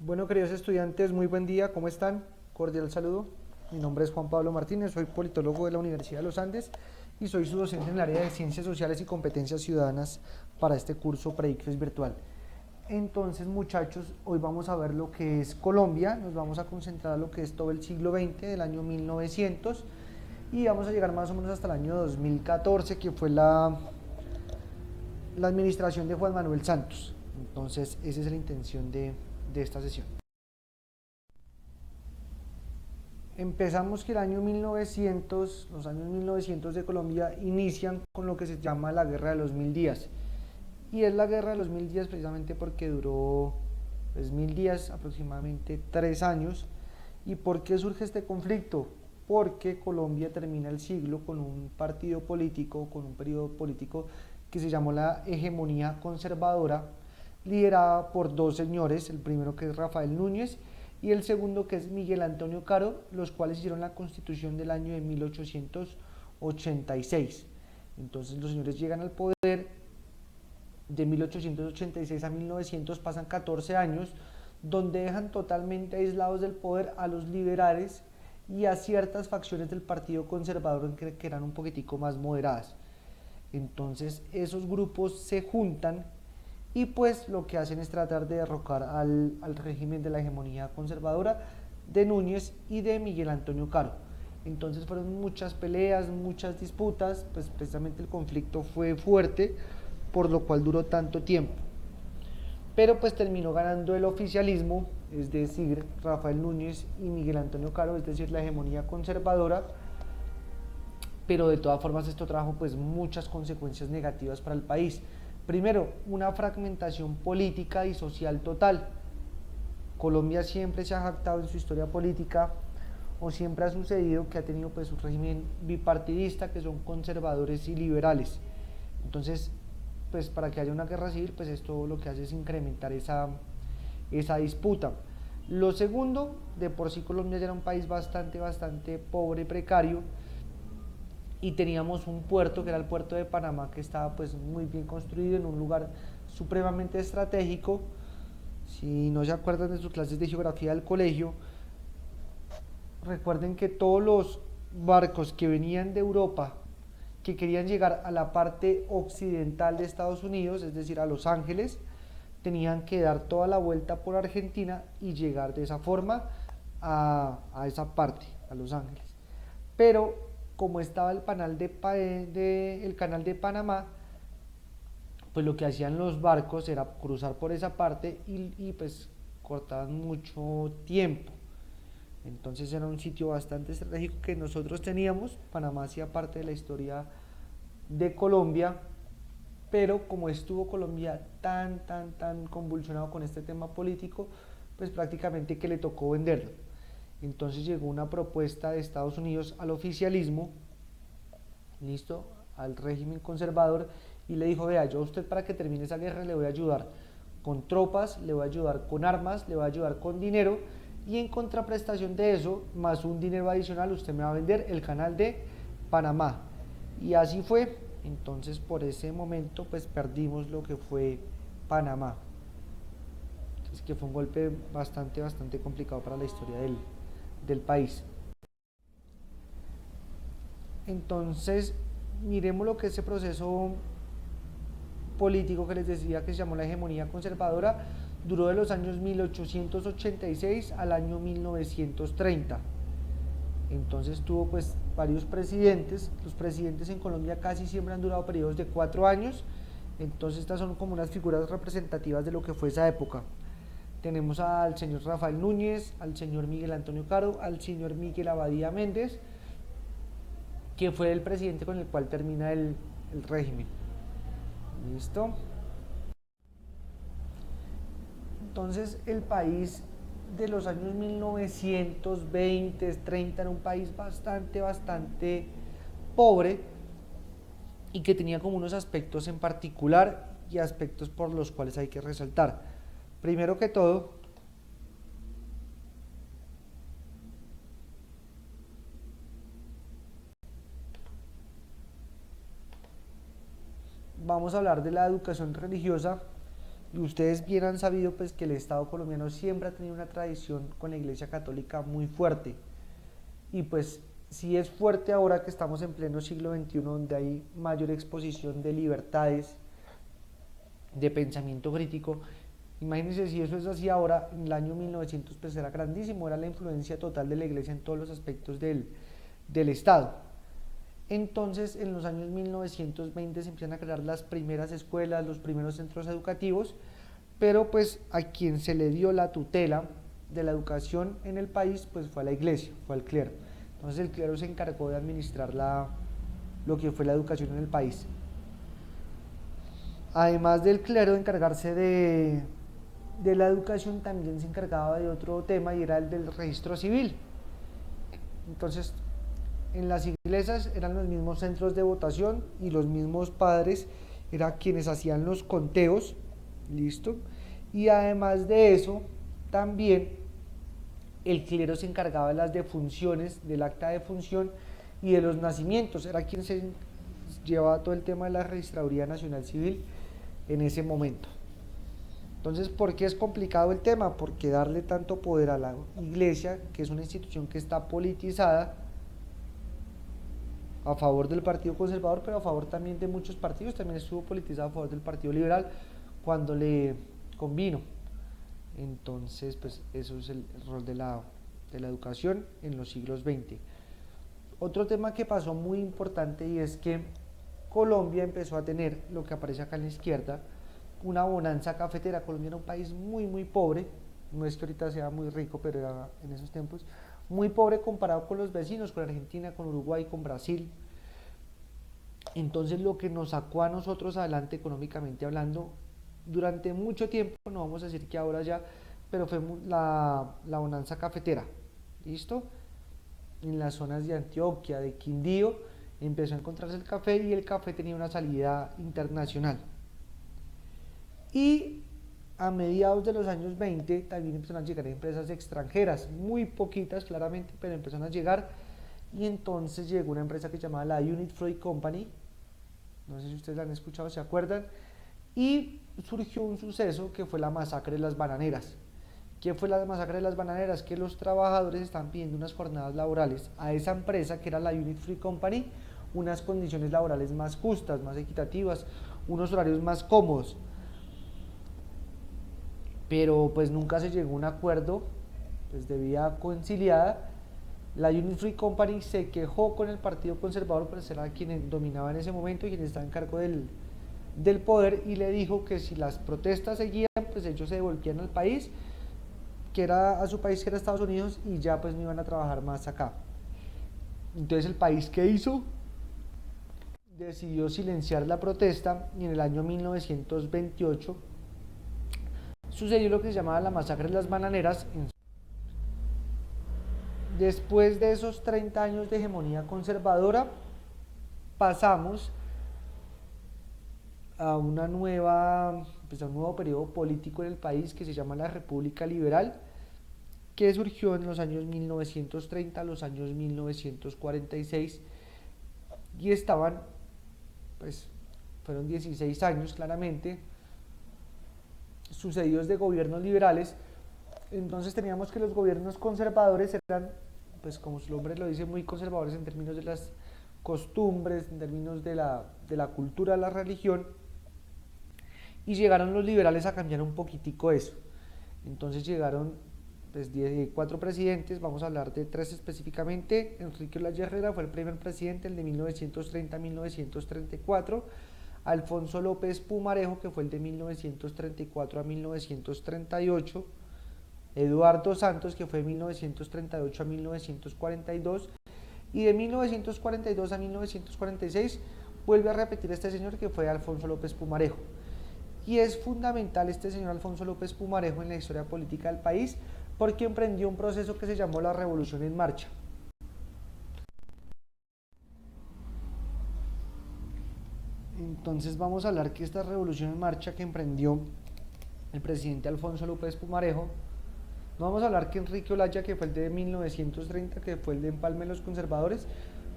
Bueno, queridos estudiantes, muy buen día, ¿cómo están? Cordial saludo. Mi nombre es Juan Pablo Martínez, soy politólogo de la Universidad de los Andes y soy su docente en el área de Ciencias Sociales y Competencias Ciudadanas para este curso Predicfes Virtual. Entonces, muchachos, hoy vamos a ver lo que es Colombia, nos vamos a concentrar en lo que es todo el siglo XX, del año 1900, y vamos a llegar más o menos hasta el año 2014, que fue la administración de Juan Manuel Santos. Entonces, esa es la intención de esta sesión. Empezamos que el año 1900, los años 1900 de Colombia inician con lo que se llama la Guerra de los Mil Días. Y es la Guerra de los Mil Días precisamente porque duró pues, 1000 días, aproximadamente 3 años. ¿Y por qué surge este conflicto? Porque Colombia termina el siglo con un partido político, con un periodo político que se llamó la hegemonía conservadora, liderada por dos señores, el primero que es Rafael Núñez y el segundo que es Miguel Antonio Caro, los cuales hicieron la constitución del año de 1886. Entonces los señores llegan al poder, de 1886 a 1900 pasan 14 años, donde dejan totalmente aislados del poder a los liberales y a ciertas facciones del Partido Conservador que eran un poquitico más moderadas. Entonces esos grupos se juntan y pues lo que hacen es tratar de derrocar al régimen de la hegemonía conservadora de Núñez y de Miguel Antonio Caro. Entonces fueron muchas peleas, muchas disputas, pues precisamente el conflicto fue fuerte, por lo cual duró tanto tiempo. Pero pues terminó ganando el oficialismo, es decir, Rafael Núñez y Miguel Antonio Caro, es decir, la hegemonía conservadora, pero de todas formas esto trajo pues muchas consecuencias negativas para el país. Primero, una fragmentación política y social total. Colombia siempre se ha jactado en su historia política o siempre ha sucedido que ha tenido pues un régimen bipartidista que son conservadores y liberales. Entonces, pues para que haya una guerra civil, pues esto lo que hace es incrementar esa disputa. Lo segundo, de por sí Colombia ya era un país bastante pobre, precario, y teníamos un puerto que era el puerto de Panamá que estaba pues muy bien construido en un lugar supremamente estratégico. Si no se acuerdan de sus clases de geografía del colegio, recuerden que todos los barcos que venían de Europa, que querían llegar a la parte occidental de Estados Unidos, es decir, a Los Ángeles, tenían que dar toda la vuelta por Argentina y llegar de esa forma a esa parte, a Los Ángeles. Pero como estaba el canal de Panamá, pues lo que hacían los barcos era cruzar por esa parte pues cortaban mucho tiempo. Entonces era un sitio bastante estratégico que nosotros teníamos. Panamá hacía parte de la historia de Colombia, pero como estuvo Colombia tan convulsionado con este tema político, pues prácticamente que le tocó venderlo. Entonces llegó una propuesta de Estados Unidos al oficialismo, listo, al régimen conservador, y le dijo, vea, yo a usted para que termine esa guerra le voy a ayudar con tropas, le voy a ayudar con armas, le voy a ayudar con dinero, y en contraprestación de eso, más un dinero adicional, usted me va a vender el canal de Panamá. Y así fue. Entonces por ese momento pues perdimos lo que fue Panamá. Entonces que fue un golpe bastante complicado para la historia del país. Entonces miremos lo que es ese proceso político que les decía que se llamó la hegemonía conservadora, duró de los años 1886 al año 1930. Entonces tuvo pues varios presidentes. Los presidentes en Colombia casi siempre han durado periodos de 4 años. Entonces estas son como unas figuras representativas de lo que fue esa época. Tenemos al señor Rafael Núñez, al señor Miguel Antonio Caro, al señor Miguel Abadía Méndez, que fue el presidente con el cual termina el régimen. ¿Listo? Entonces el país de los años 1920, 30 era un país bastante pobre y que tenía como unos aspectos en particular y aspectos por los cuales hay que resaltar. Primero que todo, vamos a hablar de la educación religiosa, Y ustedes bien han sabido pues que el Estado colombiano siempre ha tenido una tradición con la Iglesia Católica muy fuerte. Y pues si es fuerte ahora que estamos en pleno siglo XXI, donde hay mayor exposición de libertades, de pensamiento crítico. Imagínense si eso es así ahora, en el año 1900 pues era grandísimo, era la influencia total de la iglesia en todos los aspectos del Estado. Entonces en los años 1920 se empiezan a crear las primeras escuelas, los primeros centros educativos, pero pues a quien se le dio la tutela de la educación en el país pues fue a la iglesia, fue al clero. Entonces el clero se encargó de administrar lo que fue la educación en el país. Además del clero de encargarse de la educación, también se encargaba de otro tema y era el del registro civil. Entonces, en las iglesias eran los mismos centros de votación y los mismos padres eran quienes hacían los conteos, ¿listo? Y además de eso, también el clero se encargaba de las defunciones, del acta de función y de los nacimientos, era quien se llevaba todo el tema de la Registraduría Nacional Civil en ese momento. Entonces, ¿por qué es complicado el tema? Porque darle tanto poder a la iglesia, que es una institución que está politizada, a favor del Partido Conservador, pero a favor también de muchos partidos, también estuvo politizado a favor del Partido Liberal cuando le convino. Entonces, pues eso es el rol de la educación en los siglos XX. Otro tema que pasó muy importante y es que Colombia empezó a tener, lo que aparece acá en la izquierda, una bonanza cafetera. Colombia era un país muy pobre, no es que ahorita sea muy rico, pero era en esos tiempos muy pobre comparado con los vecinos, con Argentina, con Uruguay, con Brasil. Entonces lo que nos sacó a nosotros adelante económicamente hablando, durante mucho tiempo, no vamos a decir que ahora ya, pero fue la bonanza cafetera, ¿listo? En las zonas de Antioquia, de Quindío, empezó a encontrarse el café y el café tenía una salida internacional. Y a mediados de los años 20 también empezaron a llegar empresas extranjeras, muy poquitas claramente, pero empezaron a llegar. Y entonces llegó una empresa que se llamaba la Unit Fruit Company, no sé si ustedes la han escuchado, se acuerdan, y surgió un suceso que fue la masacre de las bananeras. ¿Qué fue la masacre de las bananeras? Que los trabajadores están pidiendo unas jornadas laborales a esa empresa que era la Unit Fruit Company, unas condiciones laborales más justas, más equitativas, unos horarios más cómodos. Pero pues nunca se llegó a un acuerdo pues de vía conciliada. La Unit Free Company se quejó con el Partido Conservador, pues era quien dominaba en ese momento y quien estaba en cargo del poder, y le dijo que si las protestas seguían, pues ellos se devolvían al país, que era a su país, que era Estados Unidos, y ya pues no iban a trabajar más acá. Entonces el país, ¿qué hizo? Decidió silenciar la protesta, y en el año 1928 sucedió lo que se llamaba la masacre de las bananeras. Después de esos 30 años de hegemonía conservadora, pasamos a un nuevo periodo político en el país que se llama la República Liberal, que surgió en los años 1930 a los años 1946, y fueron 16 años claramente, sucedidos de gobiernos liberales. Entonces teníamos que los gobiernos conservadores eran, pues como su nombre lo dice, muy conservadores en términos de las costumbres, en términos de la cultura, de la religión, y llegaron los liberales a cambiar un poquitico eso. Entonces llegaron pues 4 presidentes, vamos a hablar de 3 específicamente. Enrique Olaya Herrera fue el primer presidente, el de 1930 a 1934. Alfonso López Pumarejo, que fue el de 1934 a 1938. Eduardo Santos, que fue de 1938 a 1942. Y de 1942 a 1946 vuelve a repetir este señor, que fue Alfonso López Pumarejo. Y es fundamental este señor Alfonso López Pumarejo en la historia política del país, porque emprendió un proceso que se llamó la Revolución en Marcha. Entonces vamos a hablar que esta Revolución en Marcha que emprendió el presidente Alfonso López Pumarejo, no vamos a hablar que Enrique Olaya, que fue el de 1930, que fue el de empalme de los conservadores,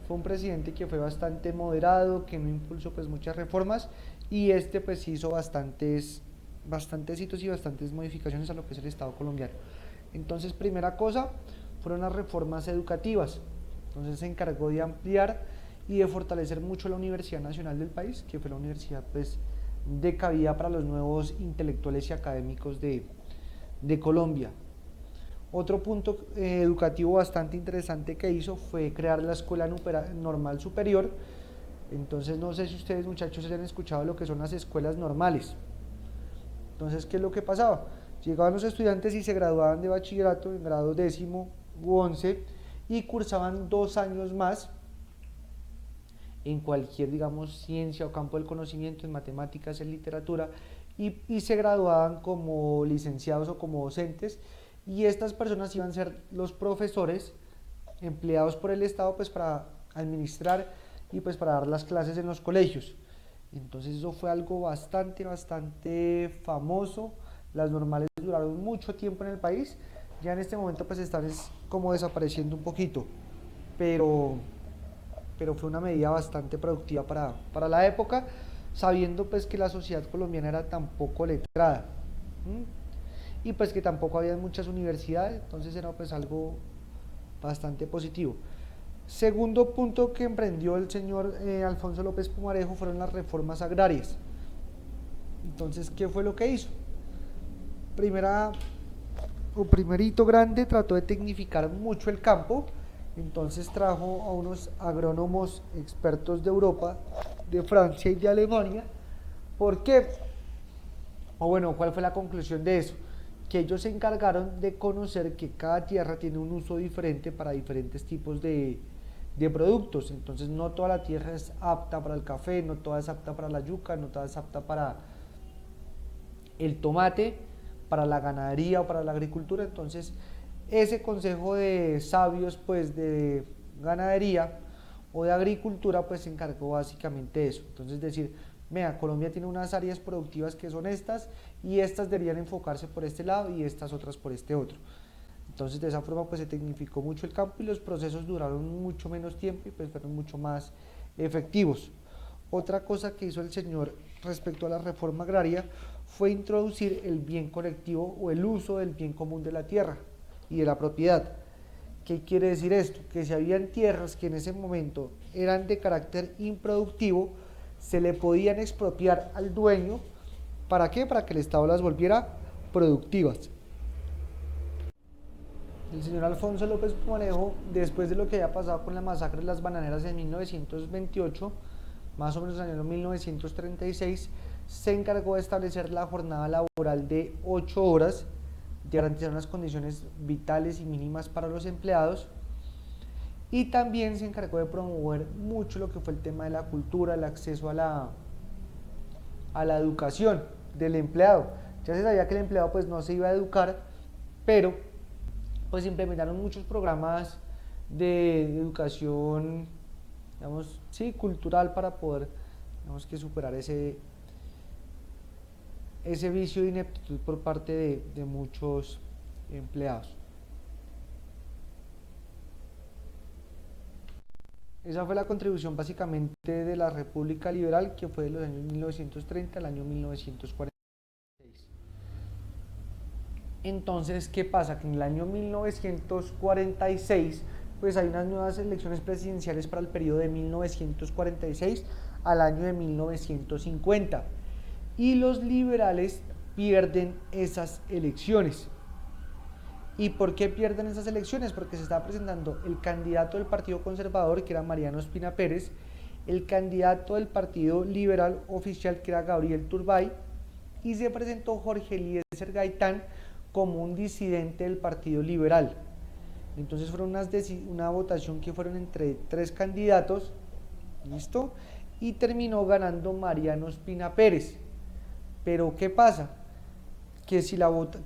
fue un presidente que fue bastante moderado, que no impulsó pues muchas reformas, y pues hizo bastantes bastantes hitos y bastantes modificaciones a lo que es el Estado colombiano. Entonces, primera cosa, fueron las reformas educativas. Entonces se encargó de ampliar y de fortalecer mucho la Universidad Nacional del país, que fue la universidad pues de cabida para los nuevos intelectuales y académicos de Colombia. Otro punto educativo bastante interesante que hizo fue crear la Escuela Normal Superior. Entonces no sé si ustedes, muchachos, hayan escuchado lo que son las escuelas normales. Entonces, ¿qué es lo que pasaba? Llegaban los estudiantes y se graduaban de bachillerato en grado 10º u 11 y cursaban 2 años más en cualquier, digamos, ciencia o campo del conocimiento, en matemáticas, en literatura, y se graduaban como licenciados o como docentes, y estas personas iban a ser los profesores empleados por el Estado pues para administrar y pues para dar las clases en los colegios. Entonces eso fue algo bastante famoso. Las normales duraron mucho tiempo en el país, ya en este momento pues están como desapareciendo un poquito, pero fue una medida bastante productiva para la época, sabiendo pues que la sociedad colombiana era tan poco letrada, ¿m? Y pues que tampoco había muchas universidades, entonces era pues algo bastante positivo. Segundo punto que emprendió el señor Alfonso López Pumarejo fueron las reformas agrarias. Entonces, ¿qué fue lo que hizo? Primer hito grande, trató de tecnificar mucho el campo. Entonces trajo a unos agrónomos expertos de Europa, de Francia y de Alemania. ¿Por qué? O bueno, ¿cuál fue la conclusión de eso? Que ellos se encargaron de conocer que cada tierra tiene un uso diferente para diferentes tipos de productos. Entonces no toda la tierra es apta para el café, no toda es apta para la yuca, no toda es apta para el tomate, para la ganadería o para la agricultura. Entonces ese consejo de sabios pues de ganadería o de agricultura pues se encargó básicamente de eso. Entonces decir, vea, Colombia tiene unas áreas productivas que son estas y estas deberían enfocarse por este lado y estas otras por este otro. Entonces de esa forma pues se tecnificó mucho el campo y los procesos duraron mucho menos tiempo y pues fueron mucho más efectivos. Otra cosa que hizo el señor respecto a la reforma agraria fue introducir el bien colectivo o el uso del bien común de la tierra y de la propiedad. ¿Qué quiere decir esto? Que si habían tierras que en ese momento eran de carácter improductivo, se le podían expropiar al dueño. ¿Para qué? Para que el Estado las volviera productivas. El señor Alfonso López Pumarejo, después de lo que había pasado con la masacre de las bananeras en 1928, más o menos en el año 1936, se encargó de establecer la jornada laboral de 8 horas, de garantizar unas condiciones vitales y mínimas para los empleados, y también se encargó de promover mucho lo que fue el tema de la cultura, el acceso a la educación del empleado. Ya se sabía que el empleado pues no se iba a educar, pero pues implementaron muchos programas de educación, digamos, sí, cultural para poder, digamos, que superar ese vicio de ineptitud por parte de muchos empleados. Esa fue la contribución básicamente de la República Liberal, que fue de los años 1930 al año 1946. Entonces, ¿qué pasa? Que en el año 1946, pues hay unas nuevas elecciones presidenciales para el periodo de 1946 al año de 1950. Y los liberales pierden esas elecciones. ¿Y por qué pierden esas elecciones? Porque se estaba presentando el candidato del Partido Conservador, que era Mariano Ospina Pérez, el candidato del Partido Liberal oficial, que era Gabriel Turbay, y se presentó Jorge Eliezer Gaitán como un disidente del Partido Liberal. Entonces fueron una votación que fueron entre 3 candidatos, ¿listo? Y terminó ganando Mariano Ospina Pérez. Pero ¿qué pasa? Que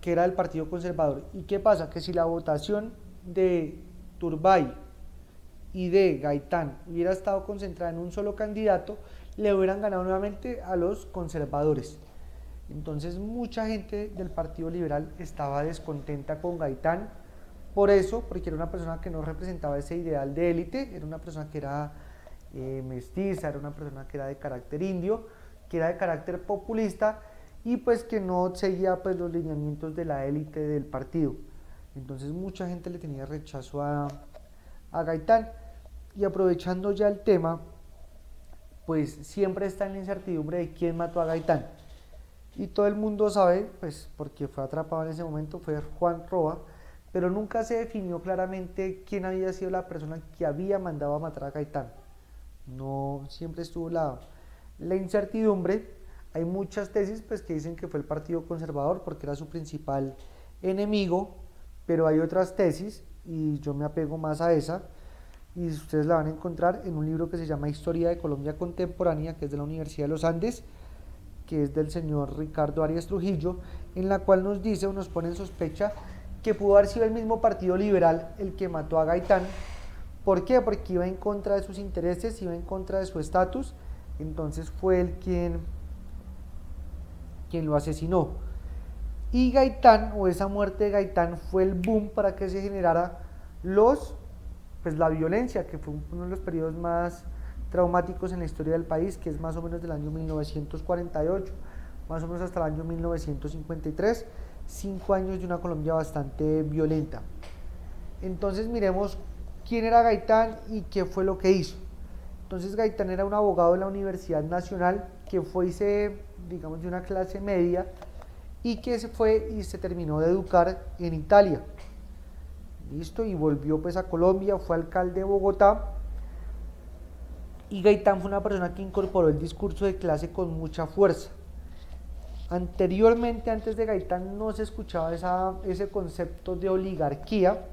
era del Partido Conservador. ¿Y qué pasa? Que si la votación de Turbay y de Gaitán hubiera estado concentrada en un solo candidato, le hubieran ganado nuevamente a los conservadores. Entonces mucha gente del Partido Liberal estaba descontenta con Gaitán por eso, porque era una persona que no representaba ese ideal de élite, era una persona que era mestiza, era una persona que era de carácter indio, que era de carácter populista, y pues que no seguía pues los lineamientos de la élite del partido. Entonces mucha gente le tenía rechazo a Gaitán. Y aprovechando ya el tema, pues siempre está en la incertidumbre de quién mató a Gaitán. Y todo el mundo sabe, pues porque fue atrapado en ese momento, fue Juan Roa, pero nunca se definió claramente quién había sido la persona que había mandado a matar a Gaitán. No, siempre estuvo la incertidumbre. Hay muchas tesis pues, que dicen que fue el Partido Conservador porque era su principal enemigo, pero hay otras tesis y yo me apego más a esa, y ustedes la van a encontrar en un libro que se llama Historia de Colombia Contemporánea, que es de la Universidad de los Andes, que es del señor Ricardo Arias Trujillo, en la cual nos dice o nos pone en sospecha que pudo haber sido el mismo Partido Liberal el que mató a Gaitán. ¿Por qué? Porque iba en contra de sus intereses, iba en contra de su estatus, entonces fue él quien lo asesinó. Y Gaitán, o esa muerte de Gaitán, fue el boom para que se generara la violencia, que fue uno de los periodos más traumáticos en la historia del país, que es más o menos del año 1948, más o menos hasta el año 1953, 5 años de una Colombia bastante violenta. Entonces miremos quién era Gaitán y qué fue lo que hizo. Entonces Gaitán era un abogado de la Universidad Nacional que fue, digamos, de una clase media y que se fue y se terminó de educar en Italia. Listo, y volvió pues a Colombia, fue alcalde de Bogotá. Y Gaitán fue una persona que incorporó el discurso de clase con mucha fuerza. Anteriormente, antes de Gaitán, no se escuchaba ese concepto de oligarquía,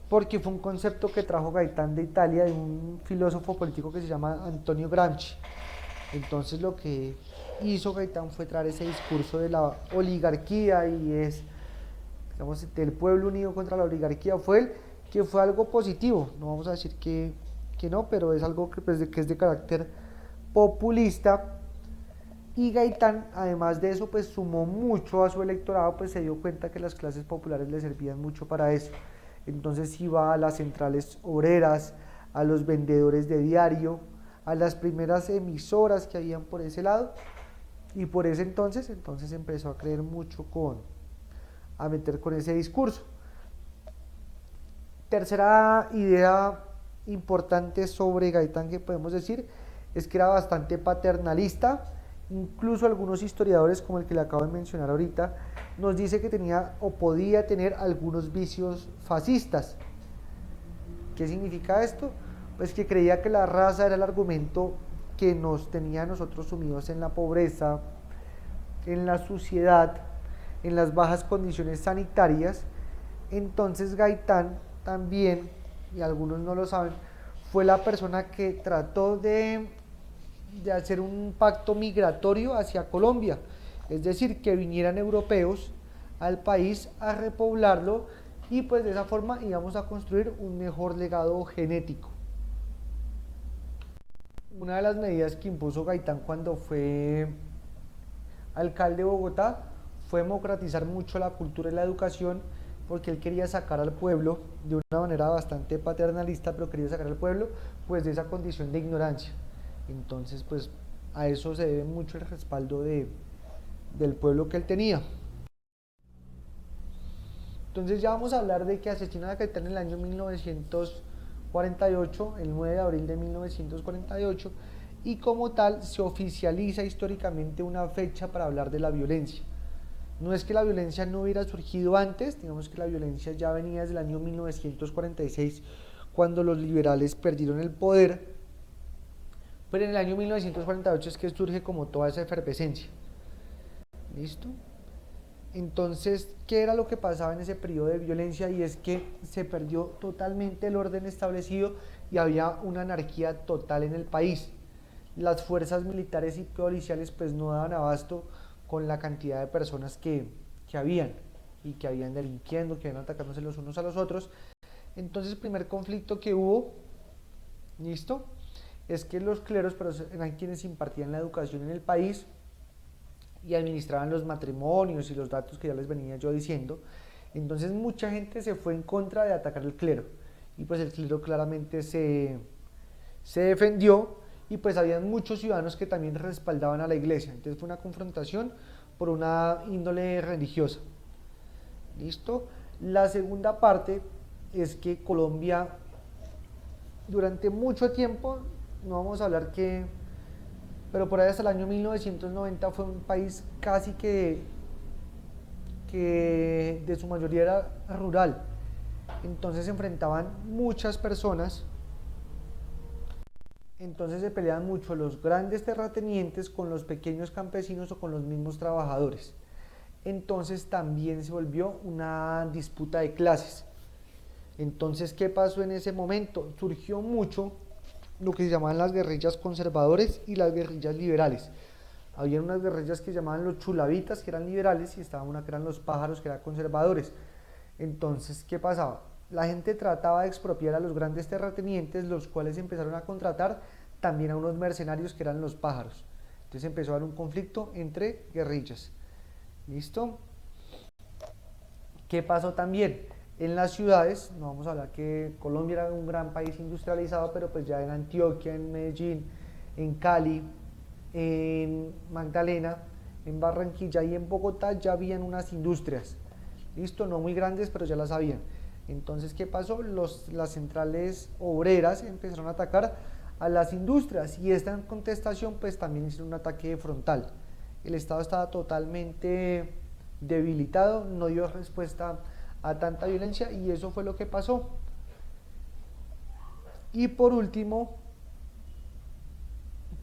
porque fue un concepto que trajo Gaitán de Italia, de un filósofo político que se llama Antonio Gramsci. Entonces lo que hizo Gaitán fue traer ese discurso de la oligarquía y digamos, del pueblo unido contra la oligarquía, que fue algo positivo. No vamos a decir que no, pero es algo que es de carácter populista. Y Gaitán, además de eso, pues sumó mucho a su electorado, pues se dio cuenta que las clases populares le servían mucho para eso. Entonces iba a las centrales obreras, a los vendedores de diario, a las primeras emisoras que habían por ese lado, y por ese entonces empezó a creer mucho a meter con ese discurso. Tercera idea importante sobre Gaitán que podemos decir es que era bastante paternalista. Incluso algunos historiadores, como el que le acabo de mencionar ahorita, nos dice que tenía o podía tener algunos vicios fascistas. ¿Qué significa esto? Pues que creía que la raza era el argumento que nos tenía a nosotros sumidos en la pobreza, en la suciedad, en las bajas condiciones sanitarias. Entonces Gaitán también, y algunos no lo saben, fue la persona que trató de hacer un pacto migratorio hacia Colombia, es decir, que vinieran europeos al país a repoblarlo y pues de esa forma íbamos a construir un mejor legado genético. Una de las medidas que impuso Gaitán cuando fue alcalde de Bogotá fue democratizar mucho la cultura y la educación, porque él quería sacar al pueblo de una manera bastante paternalista, pero quería sacar al pueblo pues de esa condición de ignorancia. Entonces pues a eso se debe mucho el respaldo del pueblo que él tenía. Entonces ya vamos a hablar de que asesinan a Gaitán en el año 1948, el 9 de abril de 1948, y como tal se oficializa históricamente una fecha para hablar de la violencia. No es que la violencia no hubiera surgido antes, digamos que la violencia ya venía desde el año 1946, cuando los liberales perdieron el poder, pero en el año 1948 es que surge como toda esa efervescencia. ¿Listo? Entonces, ¿qué era lo que pasaba en ese periodo de violencia? Y es que se perdió totalmente el orden establecido y había una anarquía total en el país. Las fuerzas militares y policiales pues no daban abasto con la cantidad de personas que habían y que habían delinquiendo, que habían atacándose los unos a los otros. Entonces el primer conflicto que hubo, ¿listo?, es que los cleros, pero eran quienes impartían la educación en el país y administraban los matrimonios y los datos que ya les venía yo diciendo. Entonces mucha gente se fue en contra de atacar al clero y pues el clero claramente se defendió y pues había muchos ciudadanos que también respaldaban a la iglesia. Entonces fue una confrontación por una índole religiosa. ¿Listo? La segunda parte es que Colombia durante mucho tiempo, no vamos a hablar que, pero por ahí hasta el año 1990 fue un país casi que de su mayoría era rural. Entonces se enfrentaban muchas personas, entonces se peleaban mucho los grandes terratenientes con los pequeños campesinos o con los mismos trabajadores. Entonces también se volvió una disputa de clases. Entonces, ¿qué pasó en ese momento? Surgió mucho lo que se llamaban las guerrillas conservadores y las guerrillas liberales. Había unas guerrillas que se llamaban los chulavitas, que eran liberales, y estaba una que eran los pájaros, que eran conservadores. Entonces, ¿qué pasaba? La gente trataba de expropiar a los grandes terratenientes, los cuales empezaron a contratar también a unos mercenarios que eran los pájaros. Entonces empezó a haber un conflicto entre guerrillas. ¿Listo? ¿Qué pasó también? En las ciudades, no vamos a hablar que Colombia era un gran país industrializado, pero pues ya en Antioquia, en Medellín, en Cali, en Magdalena, en Barranquilla y en Bogotá ya habían unas industrias. Listo, no muy grandes, pero ya las habían. Entonces, ¿qué pasó? Las centrales obreras empezaron a atacar a las industrias y esta contestación pues también hicieron un ataque frontal. El Estado estaba totalmente debilitado, no dio respuesta a tanta violencia y eso fue lo que pasó. Y por último,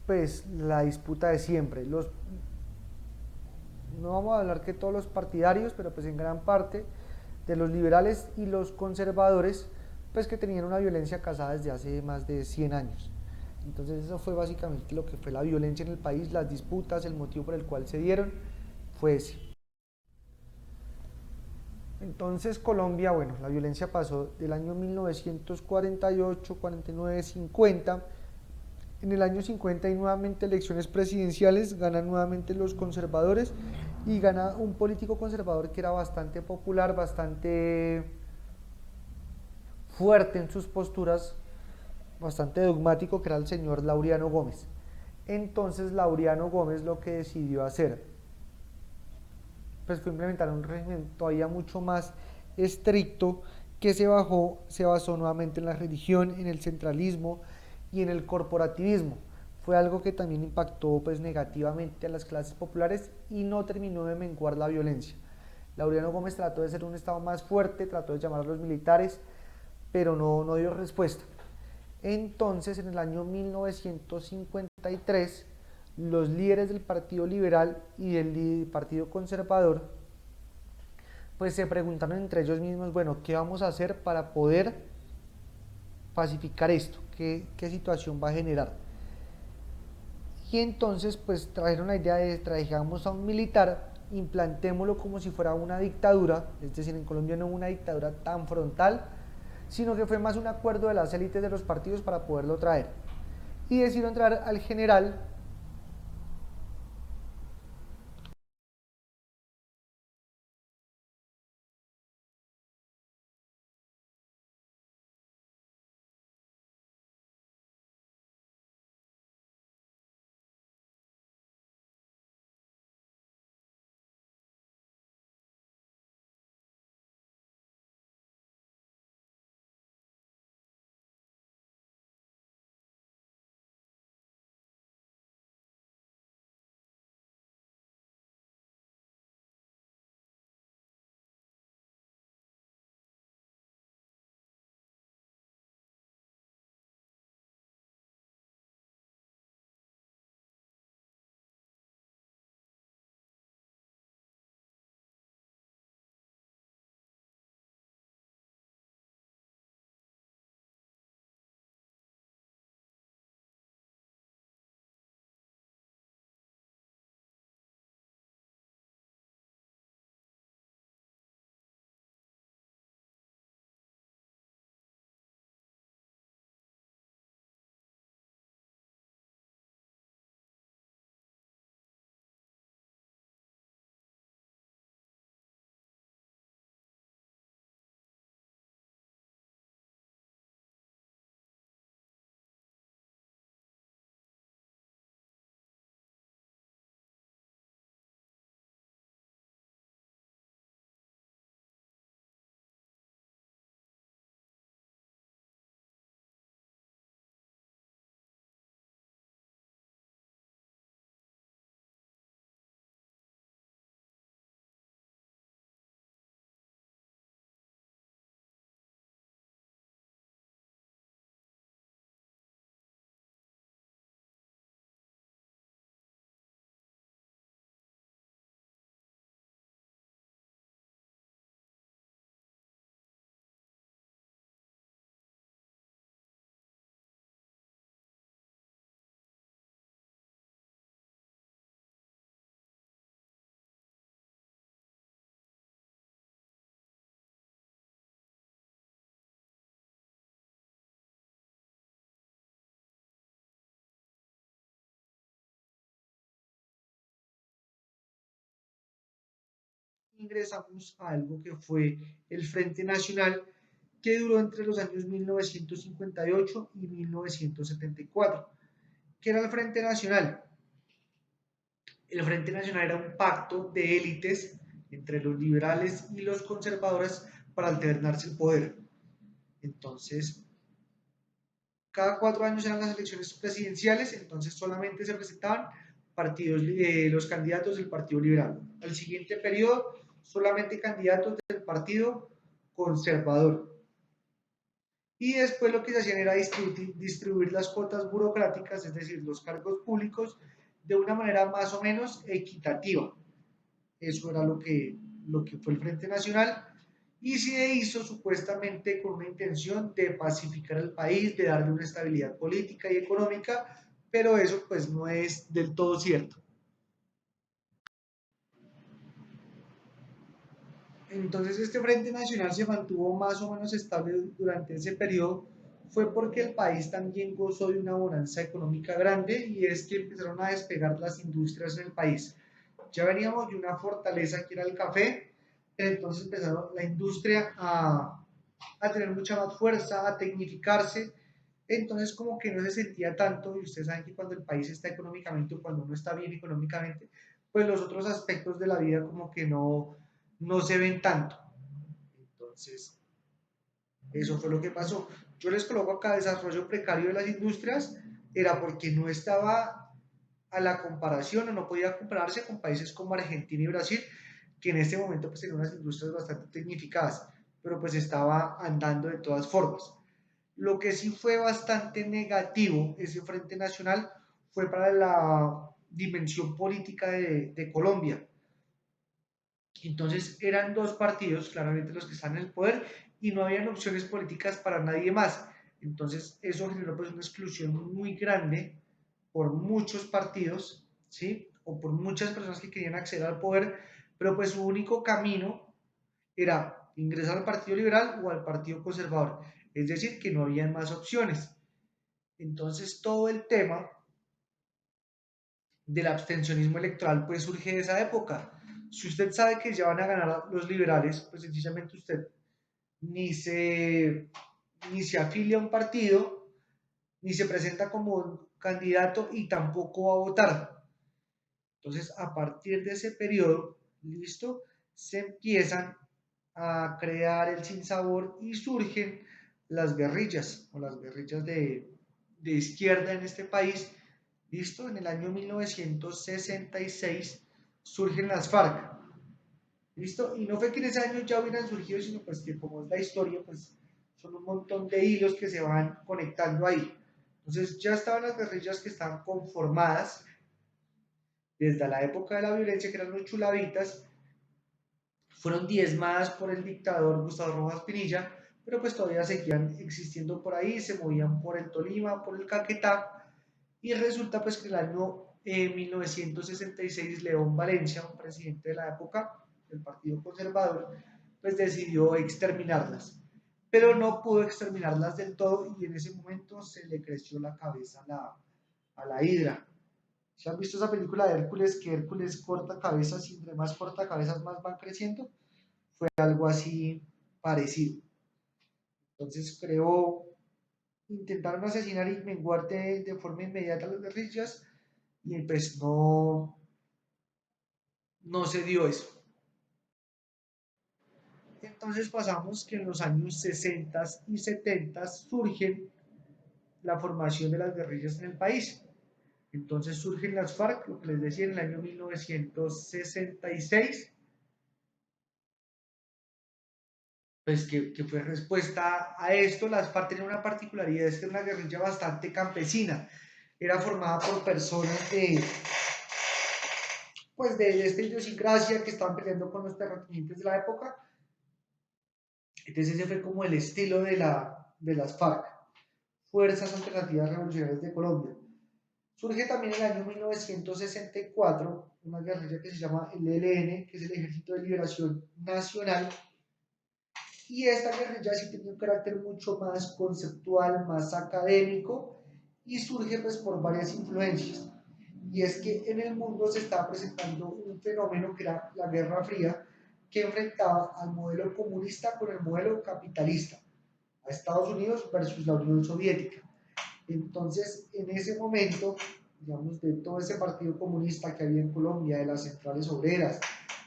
pues la disputa de siempre. No vamos a hablar que todos los partidarios, pero pues en gran parte de los liberales y los conservadores, pues que tenían una violencia casada desde hace más de 100 años. Entonces eso fue básicamente lo que fue la violencia en el país, las disputas, el motivo por el cual se dieron fue ese. Entonces Colombia, bueno, la violencia pasó del año 1948, 49, 50. En el año 50 hay nuevamente elecciones presidenciales, ganan nuevamente los conservadores y gana un político conservador que era bastante popular, bastante fuerte en sus posturas, bastante dogmático, que era el señor Laureano Gómez. Entonces Laureano Gómez lo que decidió hacer pues fue implementar un régimen todavía mucho más estricto que se basó nuevamente en la religión, en el centralismo y en el corporativismo. Fue algo que también impactó pues negativamente a las clases populares y no terminó de menguar la violencia. Laureano Gómez trató de ser un estado más fuerte, trató de llamar a los militares, pero no dio respuesta. Entonces, en el año 1953, los líderes del Partido Liberal y del Partido Conservador, pues se preguntaron entre ellos mismos, bueno, ¿qué vamos a hacer para poder pacificar esto? ¿Qué situación va a generar? Y entonces, pues trajeron la idea de traigamos a un militar, implantémoslo como si fuera una dictadura, es decir, en Colombia no hubo una dictadura tan frontal, sino que fue más un acuerdo de las élites de los partidos para poderlo traer. Y decidieron traer al general ingresamos a algo que fue el Frente Nacional, que duró entre los años 1958 y 1974. ¿Qué era el Frente Nacional? El Frente Nacional era un pacto de élites entre los liberales y los conservadores para alternarse el poder. Entonces, cada 4 años eran las elecciones presidenciales, entonces solamente se presentaban los candidatos del Partido Liberal. Al siguiente periodo, solamente candidatos del Partido Conservador. Y después lo que se hacían era distribuir las cuotas burocráticas, es decir, los cargos públicos, de una manera más o menos equitativa. Eso era lo que fue el Frente Nacional y se hizo supuestamente con una intención de pacificar el país, de darle una estabilidad política y económica, pero eso pues no es del todo cierto. Entonces este Frente Nacional se mantuvo más o menos estable durante ese periodo, fue porque el país también gozó de una bonanza económica grande y es que empezaron a despegar las industrias en el país. Ya veníamos de una fortaleza que era el café, entonces empezaron la industria a tener mucha más fuerza, a tecnificarse, entonces como que no se sentía tanto, y ustedes saben que cuando el país está económicamente o cuando no está bien económicamente, pues los otros aspectos de la vida como que no se ven tanto. Entonces, eso fue lo que pasó. Yo les coloco acá desarrollo precario de las industrias, era porque no estaba a la comparación o no podía compararse con países como Argentina y Brasil, que en este momento pues tenían unas industrias bastante tecnificadas, pero pues estaba andando de todas formas. Lo que sí fue bastante negativo ese Frente Nacional fue para la dimensión política de Colombia. Entonces eran dos partidos, claramente los que están en el poder, y no habían opciones políticas para nadie más. Entonces eso generó pues una exclusión muy grande por muchos partidos, ¿sí? O por muchas personas que querían acceder al poder, pero pues su único camino era ingresar al Partido Liberal o al Partido Conservador. Es decir, que no había más opciones. Entonces todo el tema del abstencionismo electoral pues surge de esa época. Si usted sabe que ya van a ganar los liberales, pues sencillamente usted ni se, ni se afilia a un partido, ni se presenta como un candidato y tampoco va a votar. Entonces, a partir de ese periodo, listo, se empiezan a crear el sinsabor y surgen las guerrillas o las guerrillas de izquierda en este país. Listo, en el año 1966 surgen las FARC. Listo, y no fue que en ese año ya hubieran surgido, sino pues que como es la historia, pues son un montón de hilos que se van conectando ahí. Entonces ya estaban las guerrillas que estaban conformadas desde la época de la violencia, que eran los chulavitas, fueron diezmadas por el dictador Gustavo Rojas Pinilla, pero pues todavía seguían existiendo por ahí, se movían por el Tolima, por el Caquetá, y resulta pues que el año 1966 León Valencia, un presidente de la época del Partido Conservador, pues decidió exterminarlas, pero no pudo exterminarlas del todo y en ese momento se le creció la cabeza a la hidra. ¿Se han visto esa película de Hércules, que Hércules corta cabezas y entre más corta cabezas más van creciendo? Fue algo así parecido. Entonces intentaron asesinar y menguar de forma inmediata a las guerrillas y pues no se dio eso. Entonces pasamos que en los años 60 y 70 surgen la formación de las guerrillas en el país. Entonces surgen las FARC, lo que les decía, en el año 1966, pues que fue respuesta a esto. Las FARC tenían una particularidad, es que era una guerrilla bastante campesina, era formada por personas de esta idiosincrasia que estaban peleando con los terratenientes de la época. Entonces ese fue como el estilo de las FARC, Fuerzas Alternativas Revolucionarias de Colombia. Surge también en el año 1964 una guerrilla que se llama el ELN, que es el Ejército de Liberación Nacional, y esta guerrilla sí tenía un carácter mucho más conceptual, más académico, y surge pues por varias influencias. Y es que en el mundo se estaba presentando un fenómeno que era la Guerra Fría, que enfrentaba al modelo comunista con el modelo capitalista, a Estados Unidos versus la Unión Soviética. Entonces, en ese momento, digamos, de todo ese partido comunista que había en Colombia, de las centrales obreras,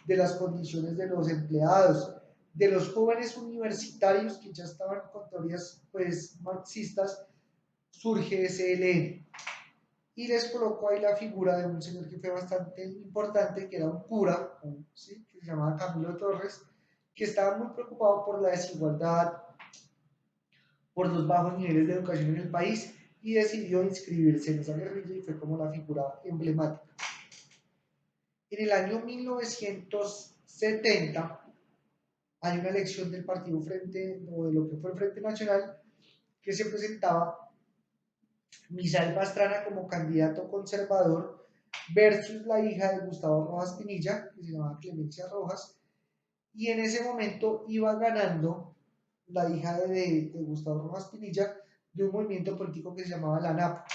de las condiciones de los empleados, de los jóvenes universitarios que ya estaban con teorías pues marxistas, surge SLN y les colocó ahí la figura de un señor que fue bastante importante, que era un cura, ¿sí? Que se llamaba Camilo Torres, que estaba muy preocupado por la desigualdad, por los bajos niveles de educación en el país y decidió inscribirse en esa guerrilla y fue como la figura emblemática. En el año 1970 hay una elección del Partido Frente, o de lo que fue el Frente Nacional, que se presentaba Misael Pastrana como candidato conservador versus la hija de Gustavo Rojas Pinilla, que se llamaba Clemencia Rojas, y en ese momento iba ganando la hija de Gustavo Rojas Pinilla de un movimiento político que se llamaba la NAP.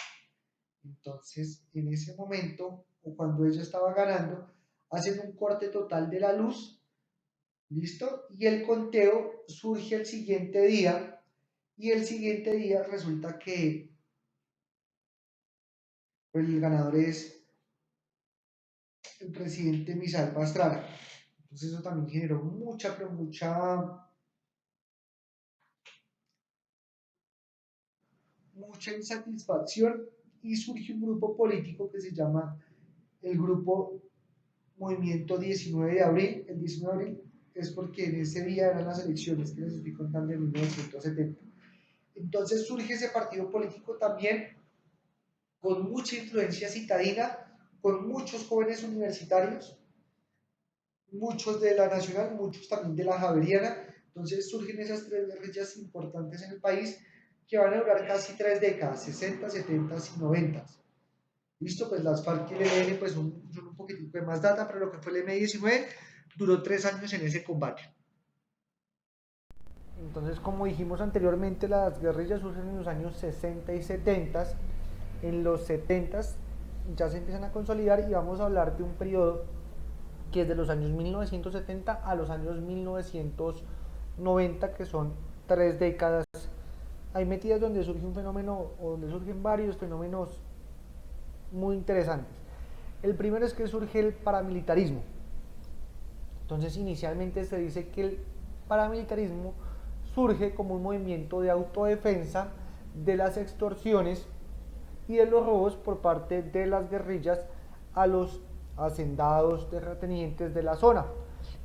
Entonces, en ese momento, o cuando ella estaba ganando, hacen un corte total de la luz, ¿listo? Y el conteo surge el siguiente día, y el siguiente día resulta que pues, el ganador es el presidente Misael Pastrana. Entonces eso también generó mucha, pero mucha insatisfacción y surge un grupo político que se llama el grupo Movimiento 19 de Abril. El 19 de abril es porque en ese día eran las elecciones que les estoy contando en 1970. Entonces surge ese partido político también con mucha influencia citadina, con muchos jóvenes universitarios, muchos de la Nacional, muchos también de la Javeriana. Entonces surgen esas tres guerrillas importantes en el país que van a durar casi 3 décadas, 60, 70 y 90. Listo, pues las FARC y el ELN pues son un poquitico de más data, pero lo que fue el M-19 duró 3 años en ese combate. Entonces, como dijimos anteriormente, las guerrillas surgen en los años 60 y 70. En los 70 ya se empiezan a consolidar y vamos a hablar de un periodo que es de los años 1970 a los años 1990, que son 3 décadas. Hay metidas donde surge un fenómeno, o donde surgen varios fenómenos muy interesantes. El primero es que surge el paramilitarismo. Entonces, inicialmente se dice que el paramilitarismo surge como un movimiento de autodefensa de las extorsiones y de los robos por parte de las guerrillas a los hacendados, terratenientes de la zona.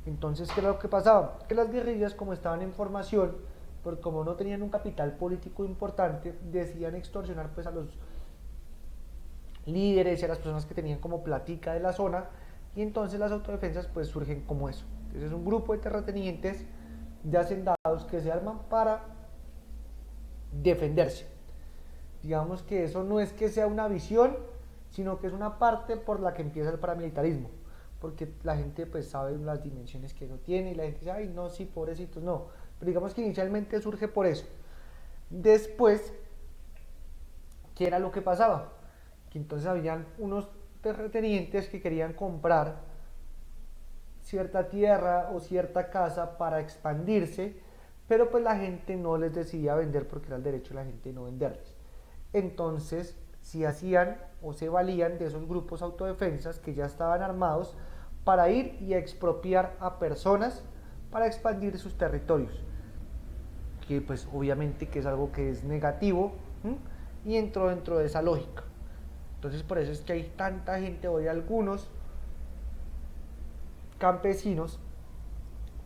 Entonces, ¿qué era lo que pasaba? Que las guerrillas, como estaban en formación, porque como no tenían un capital político importante, decían extorsionar pues a los líderes y a las personas que tenían como platica de la zona, y entonces las autodefensas pues surgen como eso. Entonces es un grupo de terratenientes, de hacendados que se arman para defenderse. Digamos que eso no es que sea una visión, sino que es una parte por la que empieza el paramilitarismo, porque la gente pues sabe las dimensiones que eso tiene y la gente dice, ay no, sí, pobrecitos, no, pero digamos que inicialmente surge por eso. Después, ¿qué era lo que pasaba? Que entonces habían unos terratenientes que querían comprar cierta tierra o cierta casa para expandirse, pero pues la gente no les decidía vender porque era el derecho de la gente no venderles. Entonces, si hacían o se valían de esos grupos autodefensas que ya estaban armados para ir y expropiar a personas para expandir sus territorios, que pues obviamente que es algo que es negativo, ¿m? Y entró dentro de esa lógica. Entonces por eso es que hay tanta gente, hoy algunos campesinos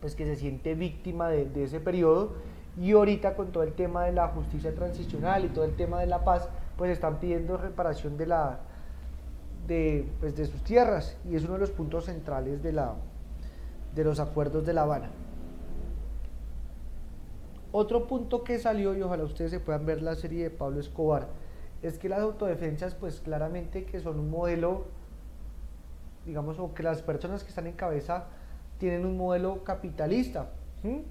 pues que se siente víctima de ese periodo, y ahorita con todo el tema de la justicia transicional y todo el tema de la paz pues están pidiendo reparación pues, de sus tierras, y es uno de los puntos centrales de los acuerdos de La Habana. Otro punto que salió, y ojalá ustedes se puedan ver la serie de Pablo Escobar, es que las autodefensas pues claramente que son un modelo, digamos, o que las personas que están en cabeza tienen un modelo capitalista. ¿Sí?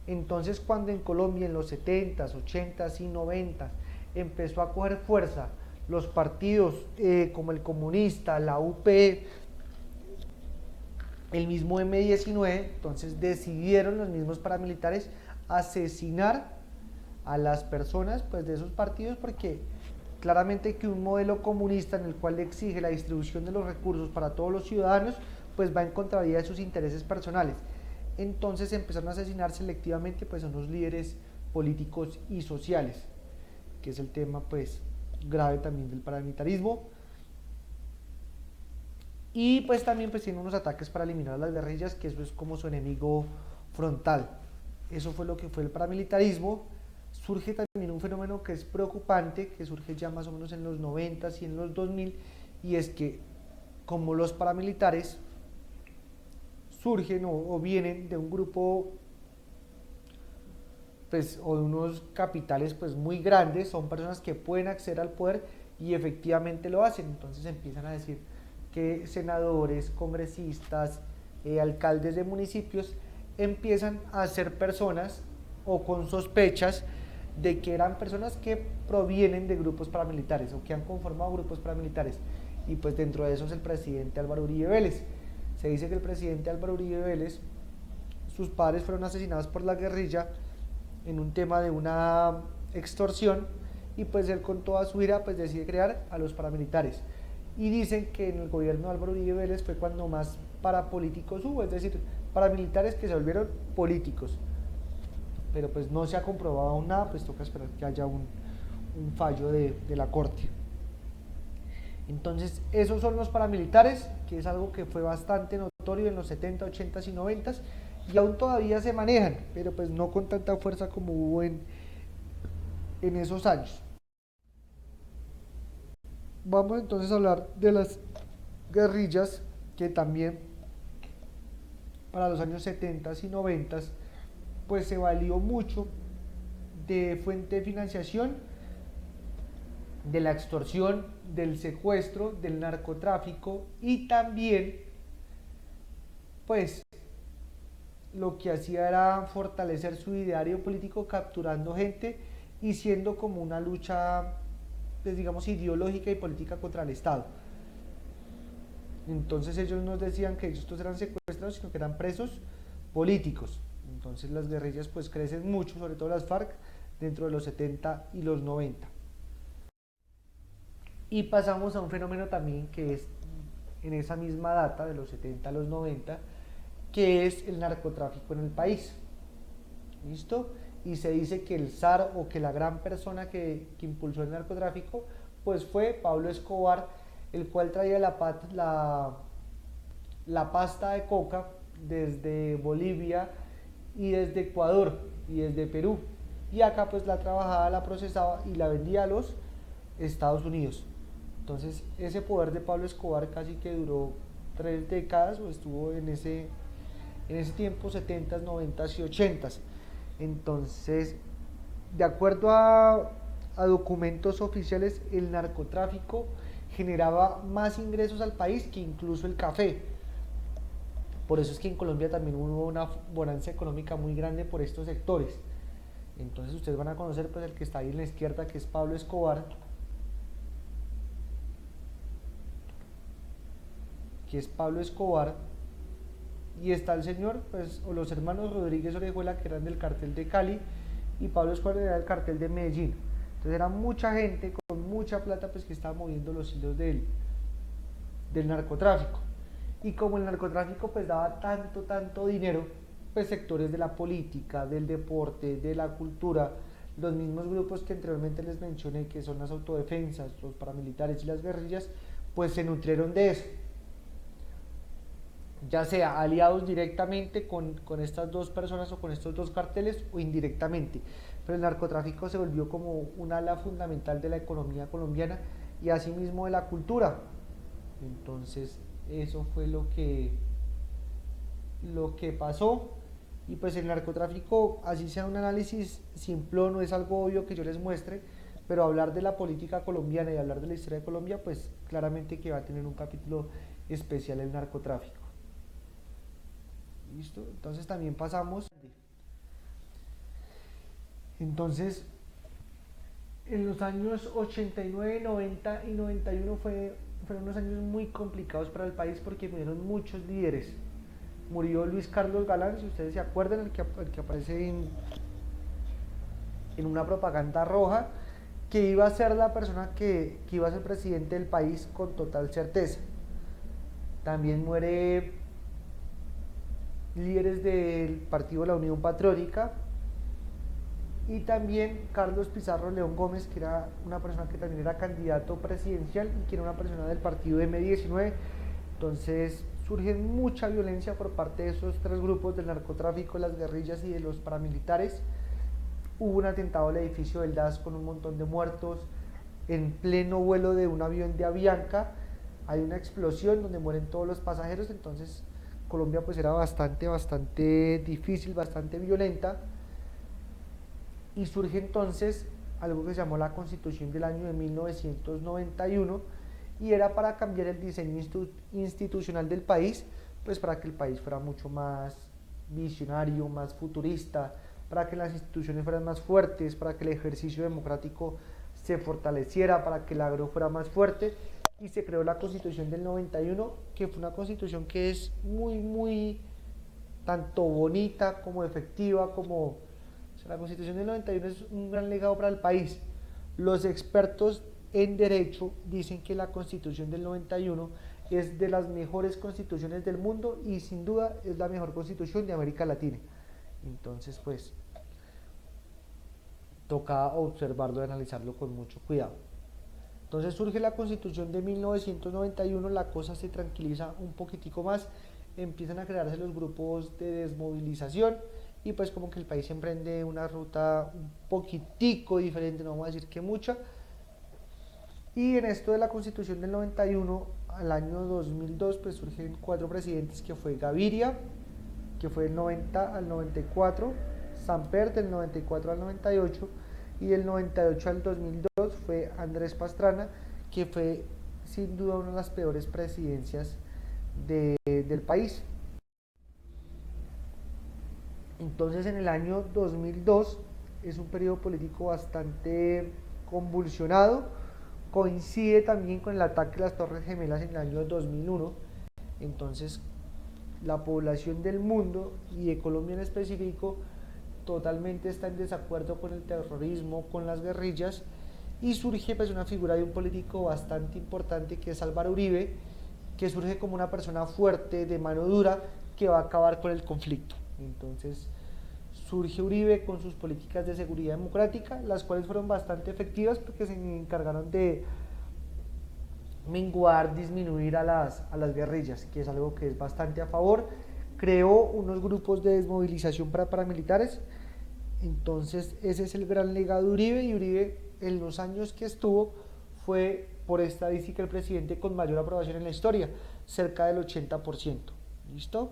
Entonces cuando en Colombia en los 70s, 80s y 90s empezó a coger fuerza los partidos como el comunista, la UP, el mismo M-19, entonces decidieron los mismos paramilitares asesinar a las personas pues de esos partidos, porque claramente que un modelo comunista en el cual exige la distribución de los recursos para todos los ciudadanos pues va en contravía de sus intereses personales. Entonces empezaron a asesinar selectivamente pues a unos líderes políticos y sociales, que es el tema pues grave también del paramilitarismo. Y pues también pues tiene unos ataques para eliminar a las guerrillas, que eso es como su enemigo frontal. Eso fue lo que fue el paramilitarismo. Surge también un fenómeno que es preocupante, que surge ya más o menos en los 90 y en los 2000, y es que como los paramilitares surgen o vienen de un grupo pues, o de unos capitales pues muy grandes, son personas que pueden acceder al poder y efectivamente lo hacen. Entonces empiezan a decir que senadores, congresistas, alcaldes de municipios empiezan a ser personas o con sospechas de que eran personas que provienen de grupos paramilitares o que han conformado grupos paramilitares, y pues dentro de eso es el presidente Álvaro Uribe Vélez. Se dice que el presidente Álvaro Uribe Vélez, sus padres fueron asesinados por la guerrilla en un tema de una extorsión, y pues él con toda su ira pues decide crear a los paramilitares, y dicen que en el gobierno de Álvaro Uribe Vélez fue cuando más parapolíticos hubo, es decir, paramilitares que se volvieron políticos, pero pues no se ha comprobado aún nada, pues toca esperar que haya un fallo de la corte. Entonces esos son los paramilitares, que es algo que fue bastante notorio en los 70, 80 y 90, y aún todavía se manejan, pero pues no con tanta fuerza como hubo en esos años. Vamos entonces a hablar de las guerrillas, que también para los años 70 y 90 pues se valió mucho de fuente de financiación, de la extorsión, del secuestro, del narcotráfico, y también pues lo que hacía era fortalecer su ideario político capturando gente y siendo como una lucha pues digamos ideológica y política contra el Estado. Entonces ellos no decían que estos eran secuestrados, sino que eran presos políticos. Entonces las guerrillas pues crecen mucho, sobre todo las FARC, dentro de los 70 y los 90. Y pasamos a un fenómeno también que es en esa misma data, de los 70 a los 90, que es el narcotráfico en el país. ¿Listo? Y se dice que el zar o que la gran persona que impulsó el narcotráfico pues fue Pablo Escobar, el cual traía la pasta de coca desde Bolivia y desde Ecuador y desde Perú, y acá pues la trabajaba, la procesaba y la vendía a los Estados Unidos. Entonces ese poder de Pablo Escobar casi que duró 3 décadas, o estuvo en ese tiempo, 70s, 90s y 80s. Entonces, de acuerdo a documentos oficiales, el narcotráfico generaba más ingresos al país que incluso el café. Por eso es que en Colombia también hubo una bonanza económica muy grande por estos sectores. Entonces ustedes van a conocer pues el que está ahí en la izquierda, que es Pablo Escobar, y está el señor, pues, o los hermanos Rodríguez Orejuela, que eran del cartel de Cali, y Pablo Escobar era del cartel de Medellín. Entonces era mucha gente con mucha plata pues que estaba moviendo los hilos del narcotráfico. Y como el narcotráfico pues daba tanto dinero, pues sectores de la política, del deporte, de la cultura, los mismos grupos que anteriormente les mencioné, que son las autodefensas, los paramilitares y las guerrillas, pues se nutrieron de eso, ya sea aliados directamente con estas dos personas o con estos dos carteles, o indirectamente. Pero el narcotráfico se volvió como un ala fundamental de la economía colombiana y asimismo de la cultura. Entonces eso fue lo que pasó. Y pues el narcotráfico, así sea un análisis simplón, no es algo obvio que yo les muestre, pero hablar de la política colombiana y hablar de la historia de Colombia, pues claramente que va a tener un capítulo especial el narcotráfico. ¿Listo? Entonces también pasamos. Entonces, en los años 89, 90 y 91 fueron unos años muy complicados para el país porque murieron muchos líderes. murió Luis Carlos Galán, si ustedes se acuerdan, el que aparece en una propaganda roja, que iba a ser la persona que iba a ser presidente del país con total certeza. También muere líderes del partido La Unión Patriótica, y también Carlos Pizarro León Gómez, que era una persona que también era candidato presidencial y que era una persona del partido M19. Entonces surge mucha violencia por parte de esos tres grupos del narcotráfico, las guerrillas y de los paramilitares. Hubo un atentado al edificio del DAS con un montón de muertos. En pleno vuelo de un avión de Avianca hay una explosión donde mueren todos los pasajeros. Entonces Colombia pues era bastante difícil, bastante violenta, y surge entonces algo que se llamó la Constitución del año de 1991, y era para cambiar el diseño institucional del país, pues para que el país fuera mucho más visionario, más futurista, para que las instituciones fueran más fuertes, para que el ejercicio democrático se fortaleciera, para que el agro fuera más fuerte, y se creó la Constitución del 91, que fue una constitución que es muy tanto bonita como efectiva, como la Constitución del 91 es un gran legado para el país. Los expertos en derecho dicen que la Constitución del 91 es de las mejores constituciones del mundo y sin duda es la mejor constitución de América Latina. Entonces pues toca observarlo y analizarlo con mucho cuidado. Entonces surge la Constitución de 1991, la cosa se tranquiliza un poquitico más, empiezan a crearse los grupos de desmovilización, y pues como que el país emprende una ruta un poquitico diferente, no vamos a decir que mucha. Y en esto de la Constitución del 91, al año 2002, pues surgen 4 presidentes, que fue Gaviria, que fue del 90 al 94, Samper del 94 al 98, y del 98 al 2002 fue Andrés Pastrana, que fue sin duda una de las peores presidencias del país. Entonces en el año 2002 es un periodo político bastante convulsionado, coincide también con el ataque a las Torres Gemelas en el año 2001, entonces la población del mundo y de Colombia en específico totalmente está en desacuerdo con el terrorismo, con las guerrillas, y surge pues una figura de un político bastante importante que es Álvaro Uribe, que surge como una persona fuerte, de mano dura, que va a acabar con el conflicto. Entonces surge Uribe con sus políticas de seguridad democrática, las cuales fueron bastante efectivas porque se encargaron de menguar, disminuir a las guerrillas, que es algo que es bastante a favor. Creó unos grupos de desmovilización para paramilitares. Entonces ese es el gran legado de Uribe, y Uribe en los años que estuvo fue por estadística el presidente con mayor aprobación en la historia, cerca del 80%. ¿Listo?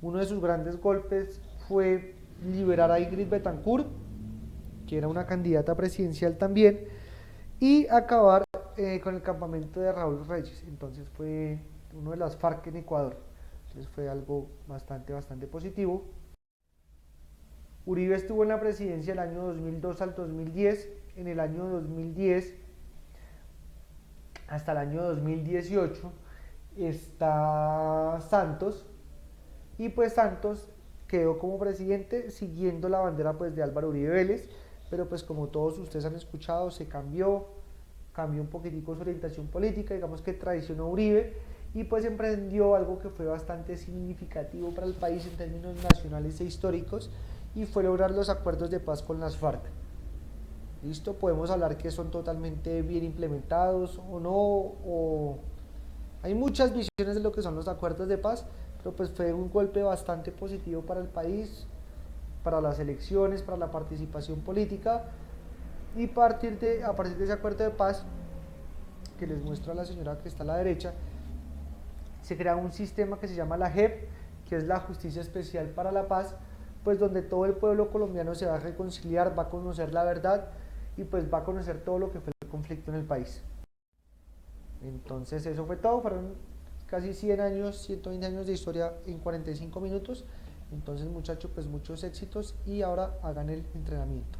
Uno de sus grandes golpes fue liberar a Ingrid Betancourt, que era una candidata presidencial también, y acabar con el campamento de Raúl Reyes. Entonces fue uno de las FARC en Ecuador. Entonces fue algo bastante positivo. Uribe estuvo en la presidencia del año 2002 al 2010. En el año 2010 hasta el año 2018 está Santos, y pues Santos quedó como presidente siguiendo la bandera pues de Álvaro Uribe Vélez, pero pues como todos ustedes han escuchado se cambió un poquitico su orientación política, digamos que traicionó a Uribe, y pues emprendió algo que fue bastante significativo para el país en términos nacionales e históricos, y fue lograr los acuerdos de paz con las FARC. ¿Listo? Podemos hablar que son totalmente bien implementados o no, o hay muchas visiones de lo que son los acuerdos de paz, pero pues fue un golpe bastante positivo para el país, para las elecciones, para la participación política, y a partir de ese acuerdo de paz, que les muestro a la señora que está a la derecha, se crea un sistema que se llama la JEP, que es la Justicia Especial para la Paz, pues donde todo el pueblo colombiano se va a reconciliar, va a conocer la verdad, y pues va a conocer todo lo que fue el conflicto en el país. Entonces eso fue todo, fueron casi 100 años, 120 años de historia en 45 minutos. Entonces muchachos, pues muchos éxitos, y ahora hagan el entrenamiento.